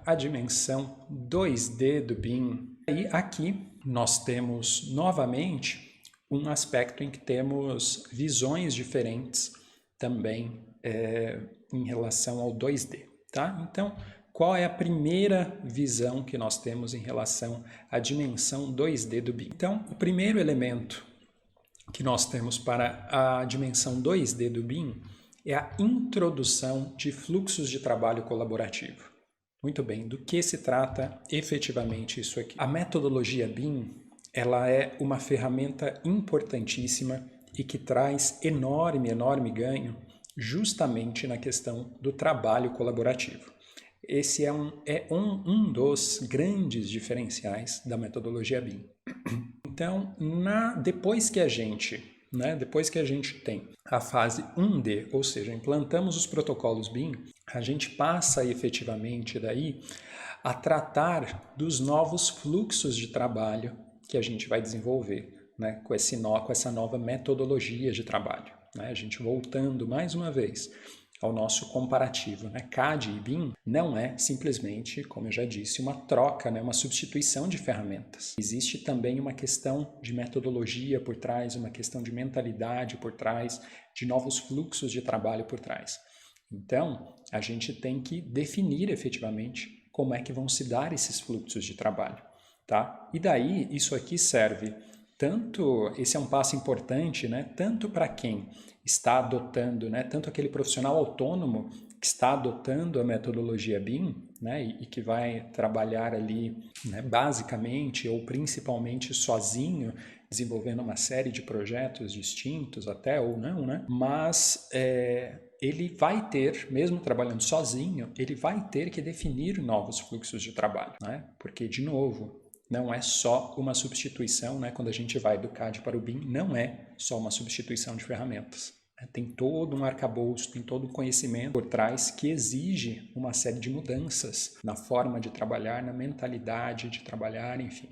a dimensão 2D do BIM. E aqui nós temos novamente um aspecto em que temos visões diferentes também em relação ao 2D, tá? Então, qual é a primeira visão que nós temos em relação à dimensão 2D do BIM? Então, o primeiro elemento que nós temos para a dimensão 2D do BIM é a introdução de fluxos de trabalho colaborativo. Muito bem, do que se trata efetivamente isso aqui? A metodologia BIM, ela é uma ferramenta importantíssima e que traz enorme ganho justamente na questão do trabalho colaborativo. Esse é um dos grandes diferenciais da metodologia BIM. Então, depois que a gente tem a fase 1D, ou seja, implantamos os protocolos BIM, a gente passa efetivamente daí a tratar dos novos fluxos de trabalho que a gente vai desenvolver, né, com essa nova metodologia de trabalho, né? A gente voltando mais uma vez ao nosso comparativo, né? CAD e BIM não é simplesmente, como eu já disse, uma troca, né? Uma substituição de ferramentas. Existe também uma questão de metodologia por trás, uma questão de mentalidade por trás, de novos fluxos de trabalho por trás. Então, a gente tem que definir efetivamente como é que vão se dar esses fluxos de trabalho, tá? E daí, isso aqui serve esse é um passo importante, né? Tanto para quem está adotando, né? Tanto aquele profissional autônomo que está adotando a metodologia BIM, né? E que vai trabalhar ali, né? Basicamente ou principalmente sozinho, desenvolvendo uma série de projetos distintos até ou não, né? Mas ele vai ter, mesmo trabalhando sozinho, ele vai ter que definir novos fluxos de trabalho, né? Porque, de novo, não é só uma substituição, né? Quando a gente vai do CAD para o BIM, não é só uma substituição de ferramentas. Tem todo um arcabouço, tem todo um conhecimento por trás que exige uma série de mudanças na forma de trabalhar, na mentalidade de trabalhar, enfim,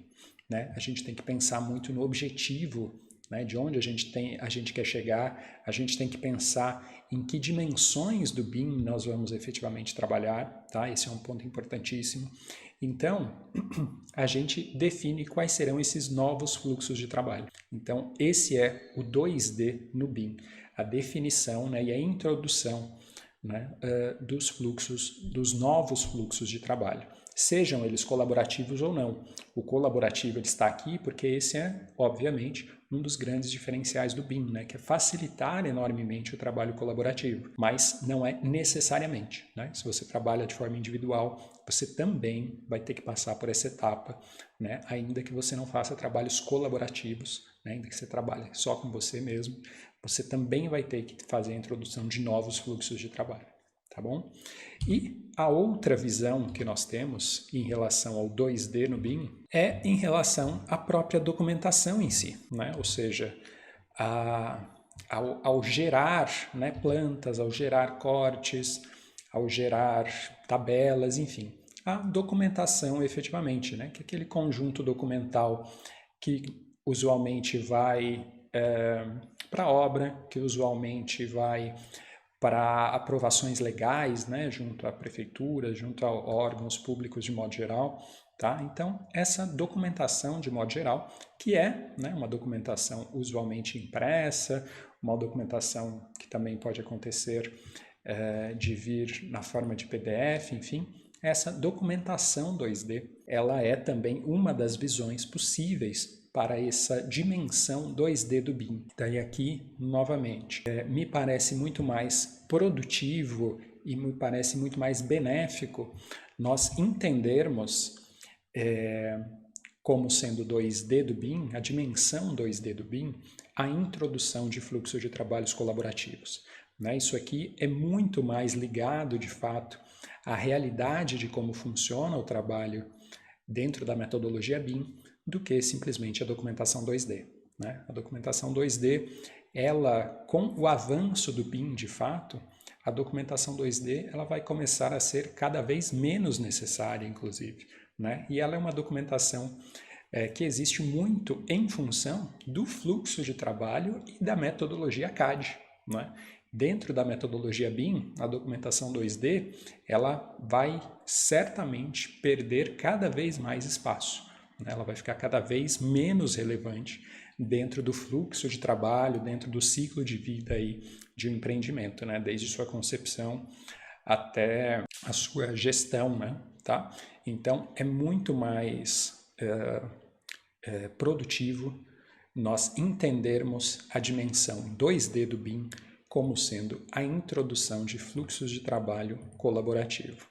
né? A gente tem que pensar muito no objetivo, né, de onde a gente quer chegar, a gente tem que pensar em que dimensões do BIM nós vamos efetivamente trabalhar, tá? Esse é um ponto importantíssimo. Então, a gente define quais serão esses novos fluxos de trabalho. Então, esse é o 2D no BIM, a definição, né, e a introdução, né, dos novos fluxos de trabalho, sejam eles colaborativos ou não. O colaborativo ele está aqui porque esse é, obviamente, um dos grandes diferenciais do BIM, né, que é facilitar enormemente o trabalho colaborativo, mas não é necessariamente, né? Se você trabalha de forma individual, você também vai ter que passar por essa etapa, né, ainda que você não faça trabalhos colaborativos, né, ainda que você trabalhe só com você mesmo, você também vai ter que fazer a introdução de novos fluxos de trabalho, tá bom? E a outra visão que nós temos em relação ao 2D no BIM é em relação à própria documentação em si, né? Ou seja, ao gerar, né, plantas, ao gerar cortes, ao gerar tabelas, enfim, a documentação efetivamente, né? Que é aquele conjunto documental que usualmente vai para a obra, que usualmente vai para aprovações legais, né, junto à prefeitura, junto a órgãos públicos de modo geral, tá? Então, essa documentação de modo geral, que é, né, uma documentação usualmente impressa, uma documentação que também pode acontecer de vir na forma de PDF, enfim, essa documentação 2D, ela é também uma das visões possíveis para essa dimensão 2D do BIM. Daí aqui, novamente, me parece muito mais produtivo e me parece muito mais benéfico nós entendermos como sendo 2D do BIM, a dimensão 2D do BIM, a introdução de fluxos de trabalhos colaborativos, né? Isso aqui é muito mais ligado, de fato, à realidade de como funciona o trabalho dentro da metodologia BIM, do que simplesmente a documentação 2D, né? A documentação 2D, ela, com o avanço do BIM, de fato, a documentação 2D ela vai começar a ser cada vez menos necessária, inclusive, né? E ela é uma documentação que existe muito em função do fluxo de trabalho e da metodologia CAD, né? Dentro da metodologia BIM, a documentação 2D, ela vai certamente perder cada vez mais espaço, né? Ela vai ficar cada vez menos relevante dentro do fluxo de trabalho, dentro do ciclo de vida aí de um empreendimento, né? Desde sua concepção até a sua gestão, né? Tá? Então, é muito mais produtivo nós entendermos a dimensão 2D do BIM como sendo a introdução de fluxos de trabalho colaborativo.